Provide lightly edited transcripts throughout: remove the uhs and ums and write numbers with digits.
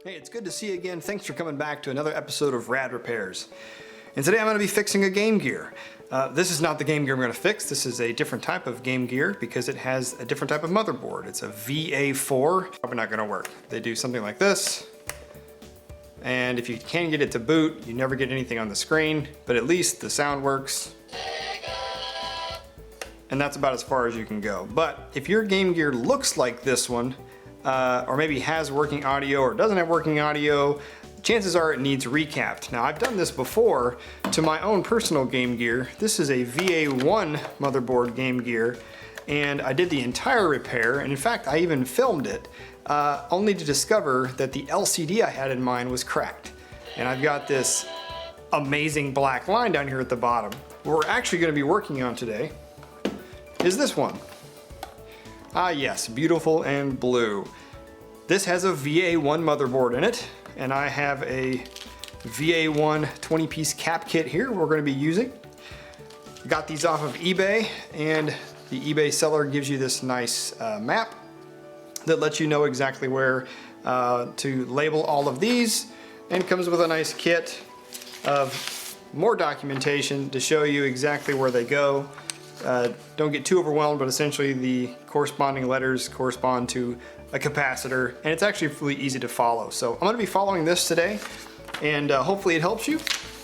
Hey, it's good to see you again. Thanks for coming back to another episode of Rad Repairs. And today I'm going to be fixing a Game Gear. This is not the Game Gear I'm going to fix. This is a different type of Game Gear because it has a different type of motherboard. It's a VA4. Probably not going to work. They do something like this. And if you can get it to boot, you never get anything on the screen, but at least the sound works. And that's about as far as you can go. But if your Game Gear looks like this one, or maybe has working audio or doesn't have working audio, chances are it needs recapped. Now I've done this before to my own personal Game Gear. This is a VA1 motherboard Game Gear, and I did the entire repair, and in fact I even filmed it, only to discover that the LCD I had in mind was cracked. And I've got this amazing black line down here at the bottom. What we're actually going to be working on today is this one. Ah yes, beautiful and blue. This has a VA1 motherboard in it, and I have a VA1 20-piece cap kit here we're going to be using. Got these off of eBay, and the eBay seller gives you this nice map that lets you know exactly where to label all of these, and comes with a nice kit of more documentation to show you exactly where they go. Don't get too overwhelmed, but essentially the corresponding letters correspond to a capacitor, and it's actually really easy to follow. So I'm going to be following this today, and hopefully it helps you.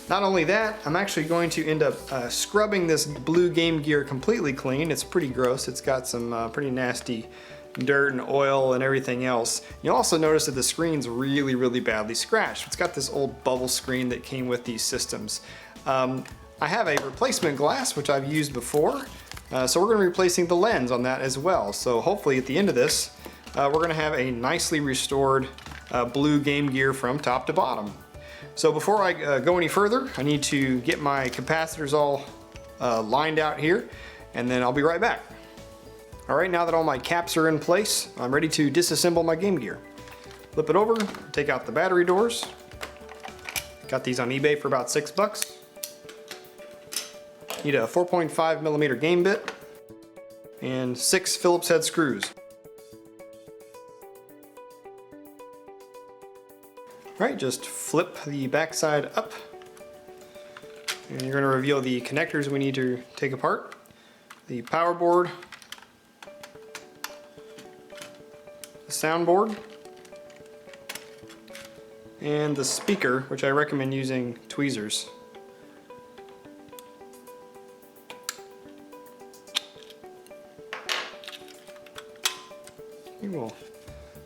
Not only that, I'm actually going to end up scrubbing this blue Game Gear completely clean. It's pretty gross. It's got some pretty nasty dirt and oil and everything else. You'll also notice that the screen's really badly scratched. It's got this old bubble screen that came with these systems. I have a replacement glass, which I've used before, so we're going to be replacing the lens on that as well. So hopefully at the end of this, we're going to have a nicely restored blue Game Gear from top to bottom. So before I go any further, I need to get my capacitors all lined out here, and then I'll be right back. Alright, now that all my caps are in place, I'm ready to disassemble my Game Gear. Flip it over, take out the battery doors. Got these on eBay for about $6. Need a 4.5mm game bit and 6 Phillips head screws. Alright, just flip the back side up, and you're going to reveal the connectors we need to take apart. The power board, the sound board, and the speaker, which I recommend using tweezers. We'll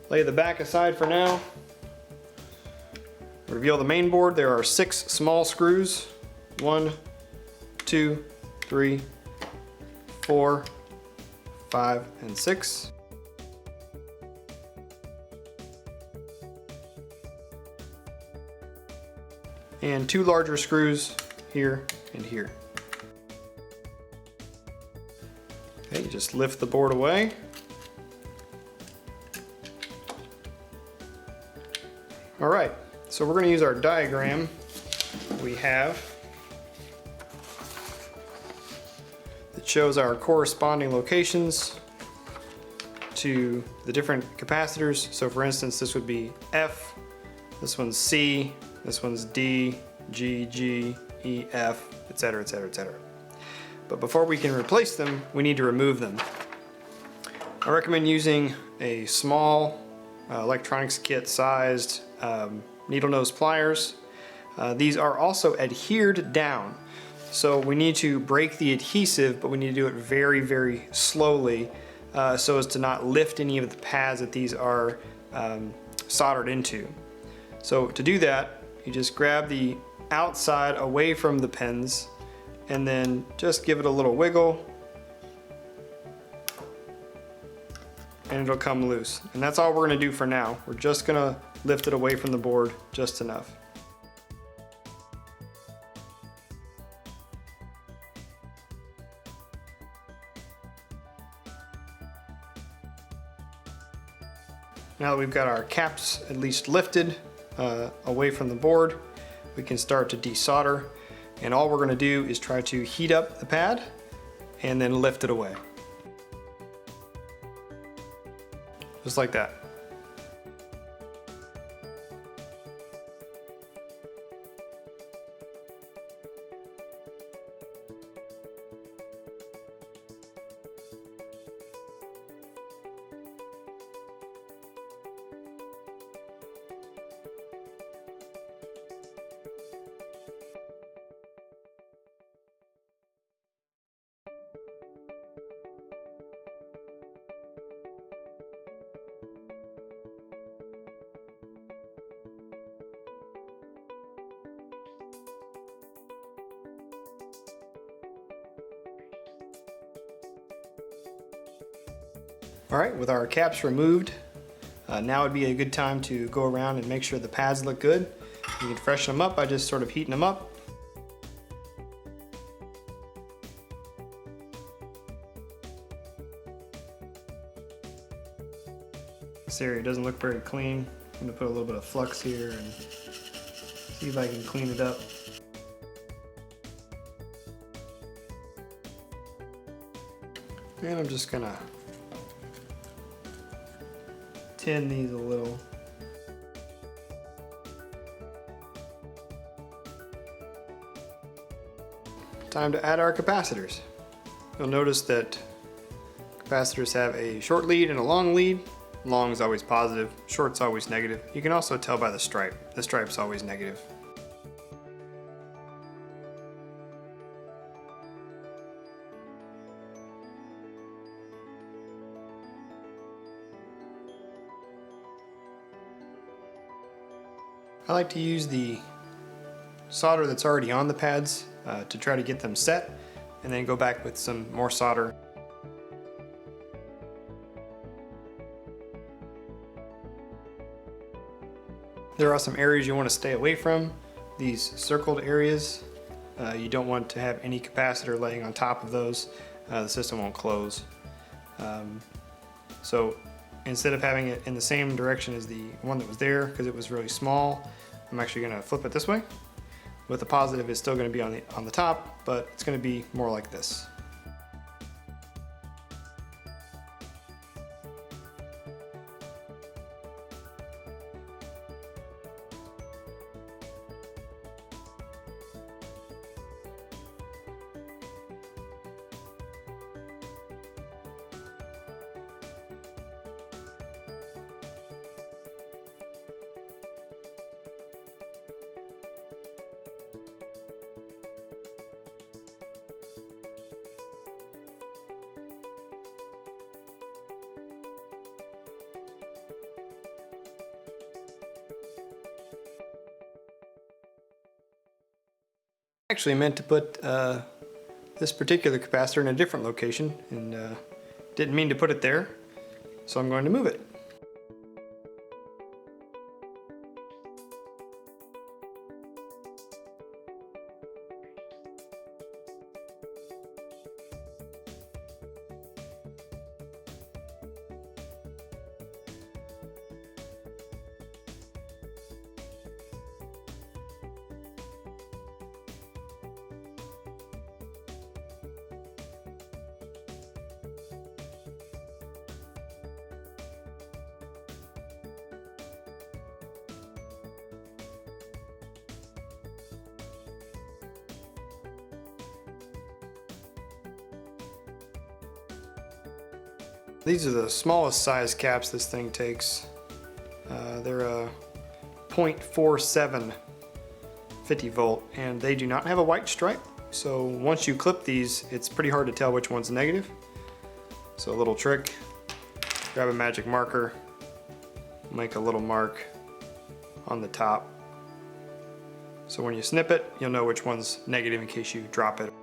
lay the back aside for now. Reveal the main board. There are 6 small screws. 1, 2, 3, 4, 5, and 6. And 2 larger screws here and here. Okay, you just lift the board away. Alright, so we're going to use our diagram we have that shows our corresponding locations to the different capacitors. So for instance, this would be F, this one's C, this one's D, G, G, E, F, etc., etc., etc. But before we can replace them, we need to remove them. I recommend using a small electronics kit sized needle nose pliers. These are also adhered down, so we need to break the adhesive, but we need to do it very slowly so as to not lift any of the pads that these are soldered into. So to do that, you just grab the outside away from the pins and then just give it a little wiggle, and it'll come loose. And that's all we're going to do for now. We're just going to lift it away from the board just enough. Now that we've got our caps at least lifted away from the board, we can start to desolder. And all we're going to do is try to heat up the pad and then lift it away. Just like that. Alright, with our caps removed, now would be a good time to go around and make sure the pads look good. You can freshen them up by just sort of heating them up. This area doesn't look very clean. I'm going to put a little bit of flux here and see if I can clean it up. And I'm just going to tin these a little. Time to add our capacitors. You'll notice that capacitors have a short lead and a long lead. Long is always positive, short's always negative. You can also tell by the stripe. The stripe's always negative. I like to use the solder that's already on the pads to try to get them set, and then go back with some more solder. There are some areas you want to stay away from, these circled areas. You don't want to have any capacitor laying on top of those. The system won't close. So instead of having it in the same direction as the one that was there, because it was really small, I'm actually going to flip it this way. With the positive, it's still going to be on the top, but it's going to be more like this. Actually meant to put this particular capacitor in a different location, and didn't mean to put it there, so I'm going to move it. These are the smallest size caps this thing takes. They're a 0.47 50 volt, and they do not have a white stripe. So once you clip these, it's pretty hard to tell which one's negative. So a little trick, grab a magic marker, make a little mark on the top. So when you snip it, you'll know which one's negative in case you drop it.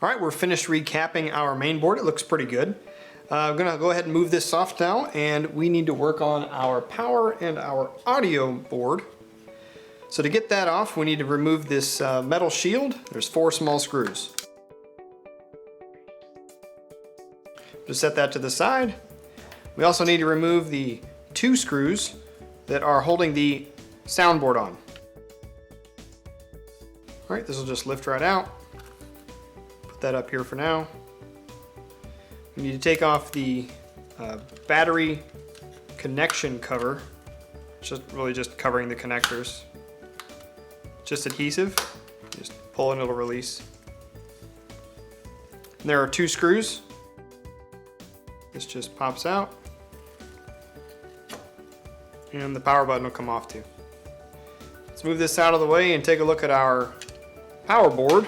All right, we're finished recapping our main board. It looks pretty good. I'm gonna go ahead and move this off now, and we need to work on our power and our audio board. So to get that off, we need to remove this metal shield. There's 4 small screws. Just set that to the side. We also need to remove the 2 screws that are holding the soundboard on. All right, this will just lift right out. Put that up here for now. We need to take off the battery connection cover. Just covering the connectors. Just adhesive. Just pull and it'll release. And there are 2 screws. This just pops out. And the power button will come off too. Let's move this out of the way and take a look at our power board.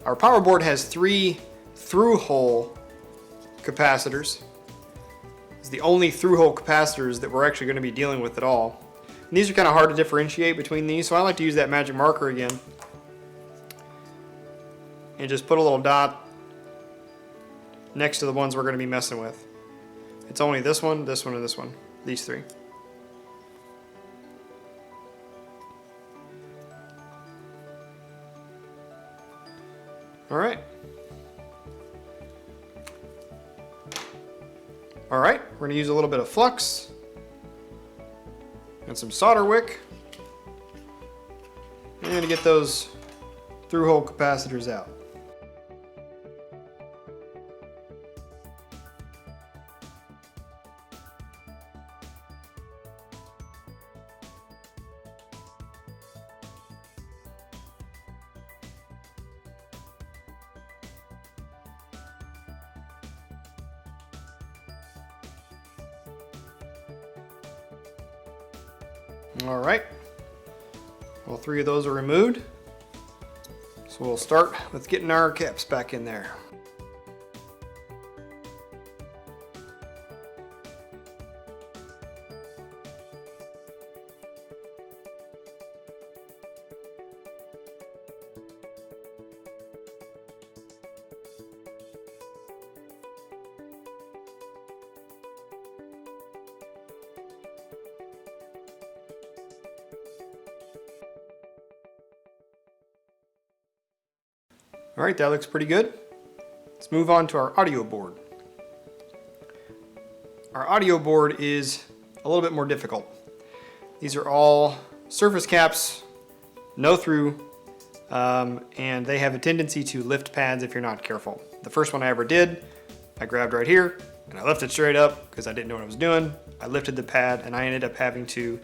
Our power board has 3 through-hole capacitors. It's the only through-hole capacitors that we're actually going to be dealing with at all. And these are kind of hard to differentiate between these, so I like to use that magic marker again. And just put a little dot next to the ones we're going to be messing with. It's only this one, and this one. These 3. Alright, we're going to use a little bit of flux and some solder wick and to get those through-hole capacitors out. All right, all 3 of those are removed. So we'll start with getting our caps back in there. All right, that looks pretty good. Let's move on to our audio board. Our audio board is a little bit more difficult. These are all surface caps, no through, and they have a tendency to lift pads if you're not careful. The first one I ever did, I grabbed right here and I lifted straight up because I didn't know what I was doing. I lifted the pad and I ended up having to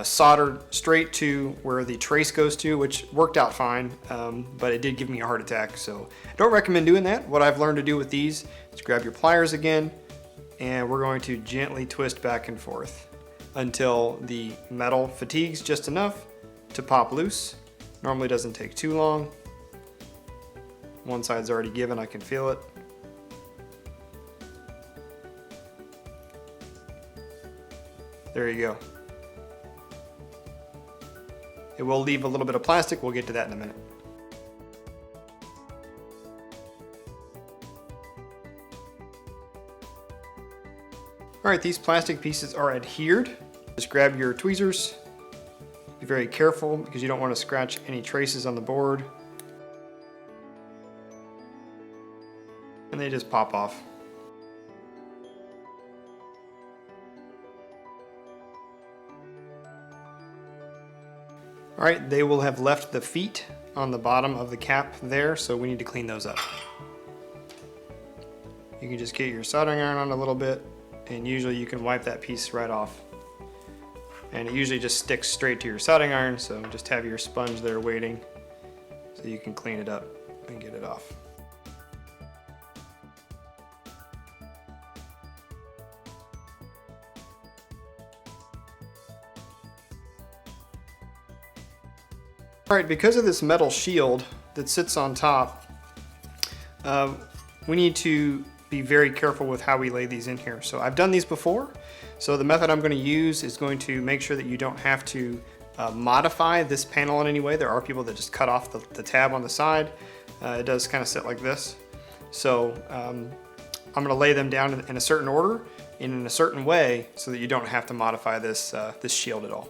solder straight to where the trace goes to, which worked out fine, but it did give me a heart attack, so I don't recommend doing that. What I've learned to do with these is grab your pliers again, and we're going to gently twist back and forth until the metal fatigues just enough to pop loose. Normally doesn't take too long. One side's already given, I can feel it. There you go. It will leave a little bit of plastic. We'll get to that in a minute. All right, these plastic pieces are adhered. Just grab your tweezers. Be very careful because you don't want to scratch any traces on the board. And they just pop off. All right, they will have left the feet on the bottom of the cap there, so we need to clean those up. You can just get your soldering iron on a little bit, and usually you can wipe that piece right off. And it usually just sticks straight to your soldering iron, so just have your sponge there waiting so you can clean it up and get it off. Alright, because of this metal shield that sits on top, we need to be very careful with how we lay these in here. So I've done these before, so the method I'm going to use is going to make sure that you don't have to modify this panel in any way. There are people that just cut off the tab on the side. It does kind of sit like this. So I'm going to lay them down in a certain order and in a certain way so that you don't have to modify this, this shield at all.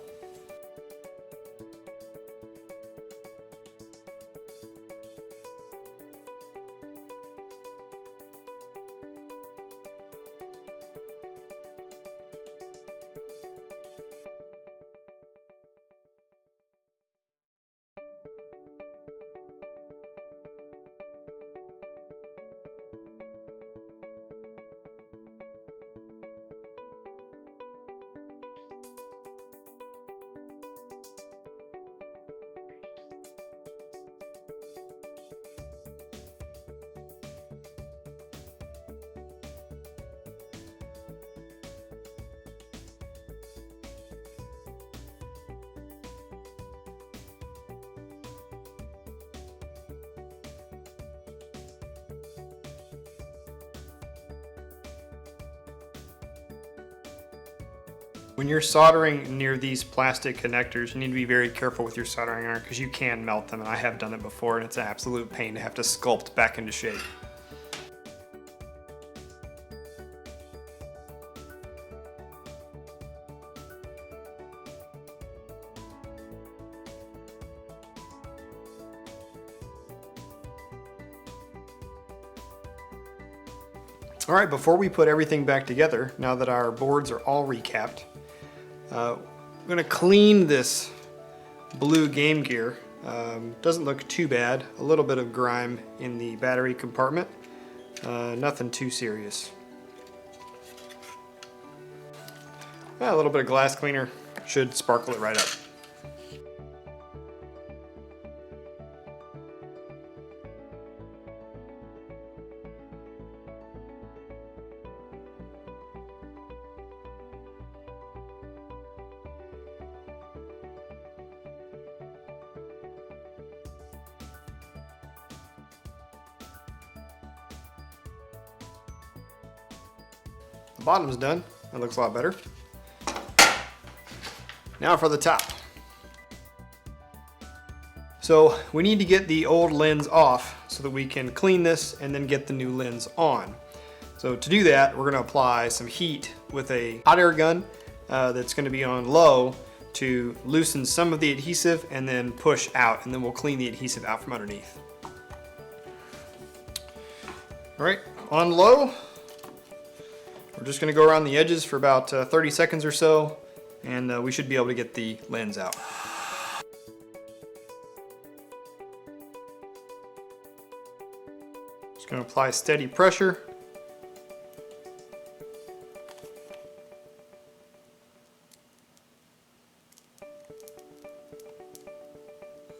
When you're soldering near these plastic connectors, you need to be very careful with your soldering iron because you can melt them, and I have done it before, and it's an absolute pain to have to sculpt back into shape. All right, before we put everything back together, now that our boards are all recapped, I'm gonna clean this blue Game Gear. Doesn't look too bad. A little bit of grime in the battery compartment. Nothing too serious. A little bit of glass cleaner should sparkle it right up. The bottom's done. That looks a lot better. Now for the top. So we need to get the old lens off so that we can clean this and then get the new lens on. So to do that, we're going to apply some heat with a hot air gun that's going to be on low to loosen some of the adhesive and then push out, and then we'll clean the adhesive out from underneath. All right, on low. We're just going to go around the edges for about 30 seconds or so, and we should be able to get the lens out. Just going to apply steady pressure.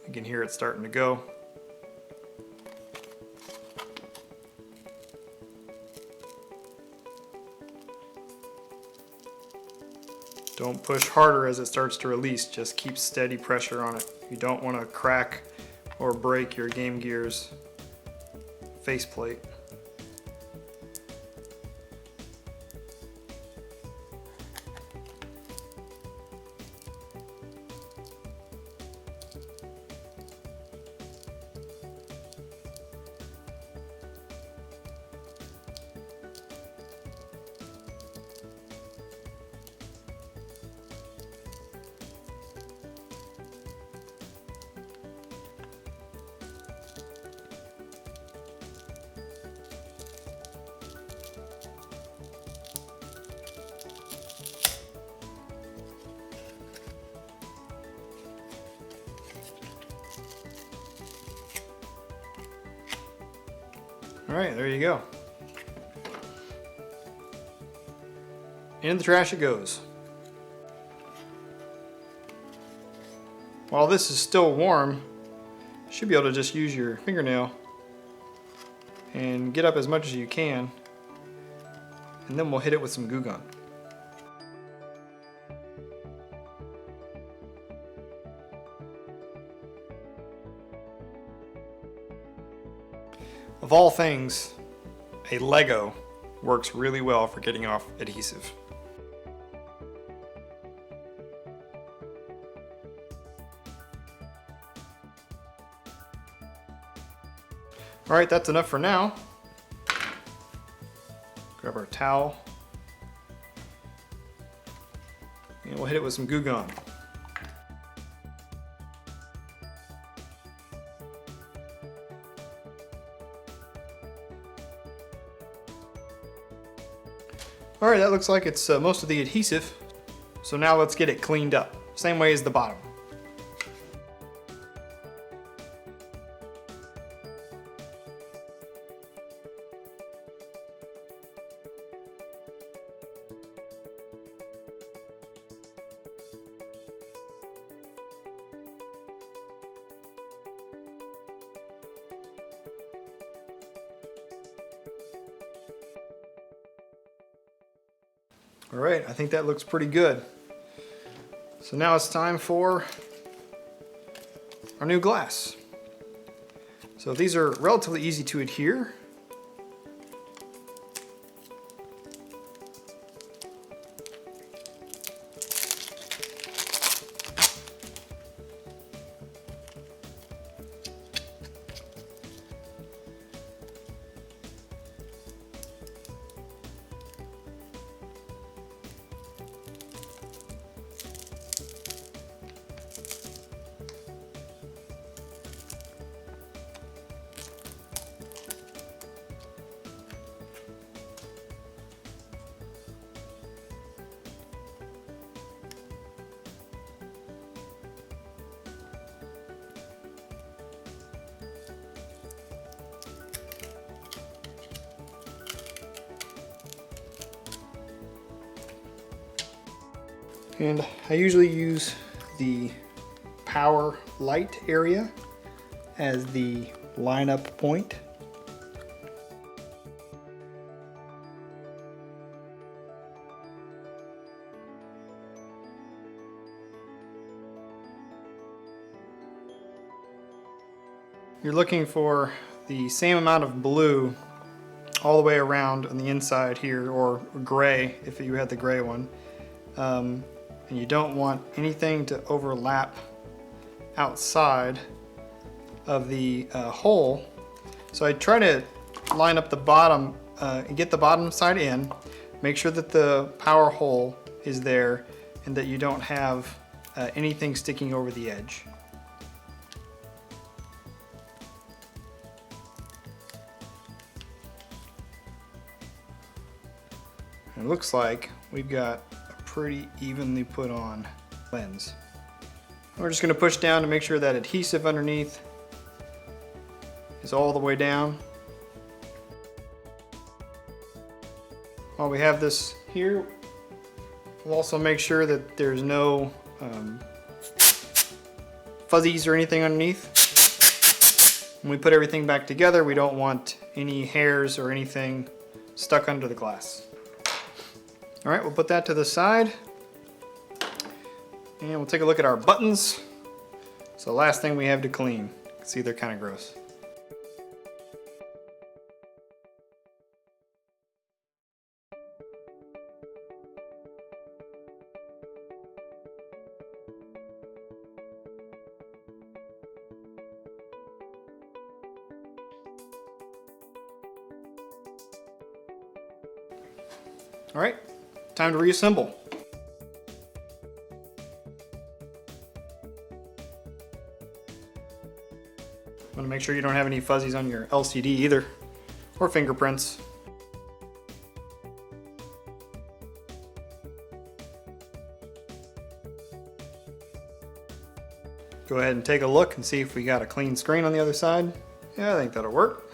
You can hear it starting to go. Don't push harder as it starts to release, just keep steady pressure on it. You don't want to crack or break your Game Gear's faceplate. All right, there you go. In the trash it goes. While this is still warm, you should be able to just use your fingernail and get up as much as you can, and then we'll hit it with some Goo Gun. Of all things, a Lego works really well for getting off adhesive. All right, that's enough for now. towel. And we'll hit it with some Goo Gone. Alright, that looks like it's most of the adhesive. So now let's get it cleaned up. Same way as the bottom. Alright, I think that looks pretty good. So now it's time for our new glass. So these are relatively easy to adhere. And I usually use the power light area as the lineup point. You're looking for the same amount of blue all the way around on the inside here, or gray if you had the gray one. And you don't want anything to overlap outside of the hole. So I try to line up the bottom and get the bottom side in, make sure that the power hole is there and that you don't have anything sticking over the edge. It looks like we've got a pretty evenly put on lens. We're just going to push down to make sure that adhesive underneath is all the way down. While we have this here, we'll also make sure that there's no fuzzies or anything underneath. When we put everything back together, we don't want any hairs or anything stuck under the glass. All right, we'll put that to the side. And we'll take a look at our buttons. So the last thing we have to clean. You can see they're kind of gross. All right, time to reassemble. Want to make sure you don't have any fuzzies on your LCD either, or fingerprints. Go ahead and take a look and see if we got a clean screen on the other side. Yeah, I think that'll work.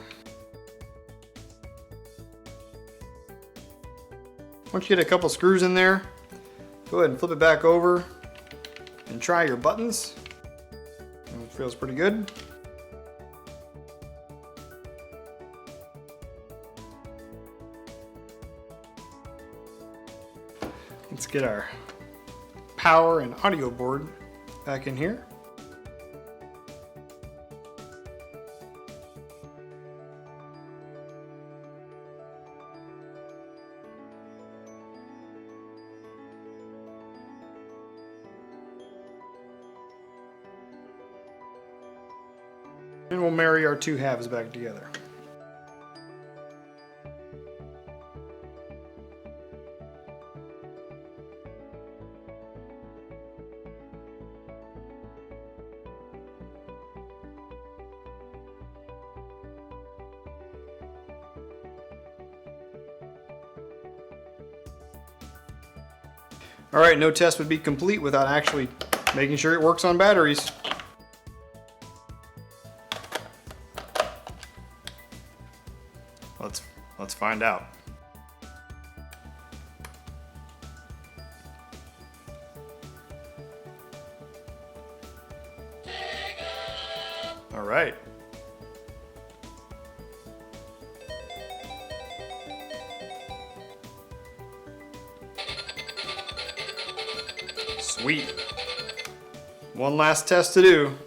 Once you get a couple screws in there, go ahead and flip it back over and try your buttons. It feels pretty good. Let's get our power and audio board back in here. And we'll marry our two halves back together. All right, no test would be complete without actually making sure it works on batteries. Let's find out. All right. Sweet. One last test to do.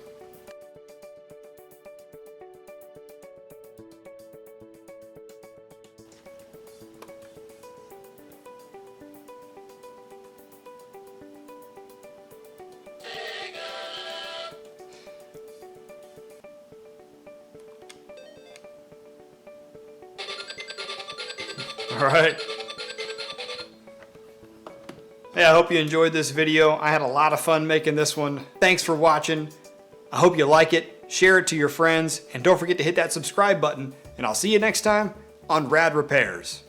All right. Hey, I hope you enjoyed this video. I had a lot of fun making this one. Thanks for watching. I hope you like it. Share it to your friends, and don't forget to hit that subscribe button, and I'll see you next time on Rad Repairs.